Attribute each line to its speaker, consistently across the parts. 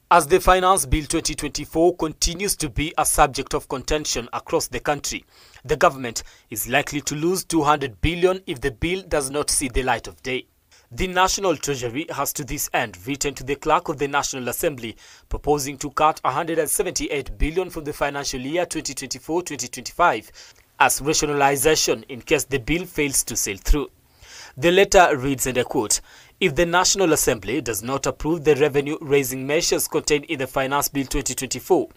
Speaker 1: As the Finance Bill 2024 continues to be a subject of contention across the country, the government is likely to lose 200 billion if the bill does not see the light of day. The National Treasury has to this end written to the Clerk of the National Assembly proposing to cut 178 billion from the financial year 2024-2025 as rationalization in case the bill fails to sail through. The letter reads, and I quote, "If the National Assembly does not approve the revenue-raising measures contained in the Finance Bill 2024,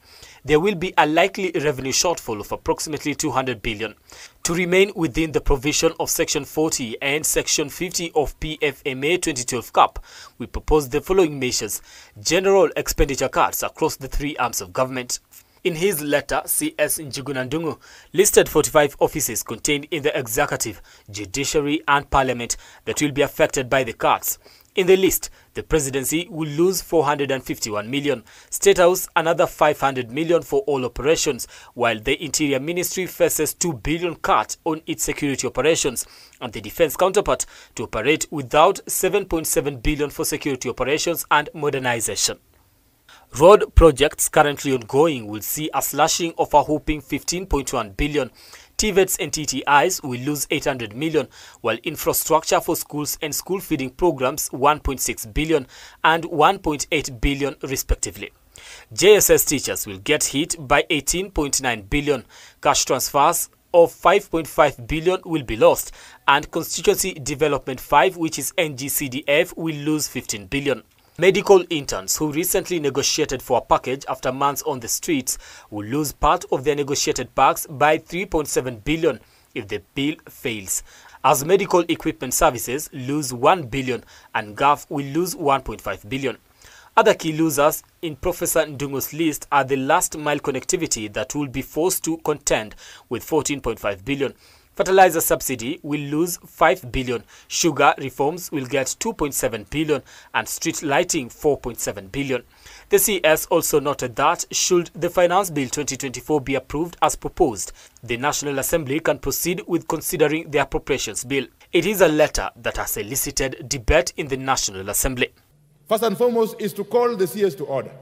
Speaker 1: there will be a likely revenue shortfall of approximately 200 billion. To remain within the provision of Section 40 and Section 50 of PFMA 2012 CAP, we propose the following measures: general expenditure cuts across the three arms of government." In his letter, CS Njuguna Ndung'u listed 45 offices contained in the Executive, Judiciary and Parliament that will be affected by the cuts. In the list, the Presidency will lose 451 million, State House another 500 million for all operations, while the Interior Ministry faces 2 billion cut on its security operations, and the Defence counterpart to operate without 7.7 billion for security operations and modernization. Road projects currently ongoing will see a slashing of a whopping 15.1 billion. TVETs and TTIs will lose 800 million, while infrastructure for schools and school feeding programs 1.6 billion and 1.8 billion respectively. JSS teachers will get hit by 18.9 billion. Cash transfers of 5.5 billion will be lost, and Constituency Development 5, which is NGCDF, will lose 15 billion. Medical interns who recently negotiated for a package after months on the streets will lose part of their negotiated packs by 3.7 billion if the bill fails, as medical equipment services lose 1 billion and GAF will lose 1.5 billion. Other key losers in Professor Ndung'u's list are the last mile connectivity that will be forced to contend with 14.5 billion. Fertilizer subsidy will lose 5 billion, sugar reforms will get 2.7 billion, and street lighting 4.7 billion. The CS also noted that should the Finance Bill 2024 be approved as proposed, the National Assembly can proceed with considering the appropriations bill. It is a letter that has elicited debate in the National Assembly.
Speaker 2: First and foremost is to call the CS to order.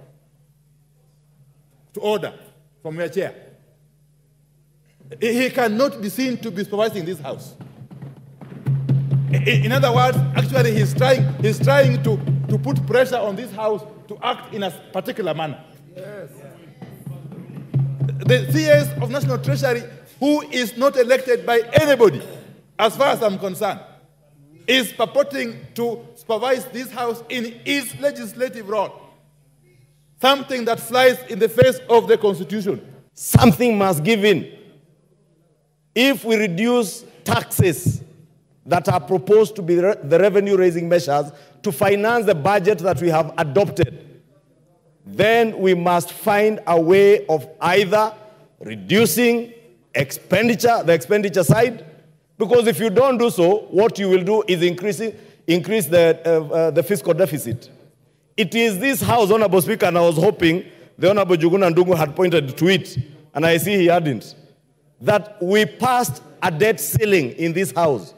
Speaker 2: To order from your chair. He cannot be seen to be supervising this house. In other words, actually he's trying to put pressure on this house to act in a particular manner. Yes. The CS of National Treasury, who is not elected by anybody, as far as I'm concerned, is purporting to supervise this house in its legislative role. Something that flies in the face of the Constitution.
Speaker 3: Something must give in. If we reduce taxes that are proposed to be the revenue-raising measures to finance the budget that we have adopted, then we must find a way of either reducing expenditure, the expenditure side, because if you don't do so, what you will do is increase the fiscal deficit. It is this House, Honorable Speaker, and I was hoping the Honorable Njuguna Ndung'u had pointed to it, and I see he hadn't, that we passed a debt ceiling in this House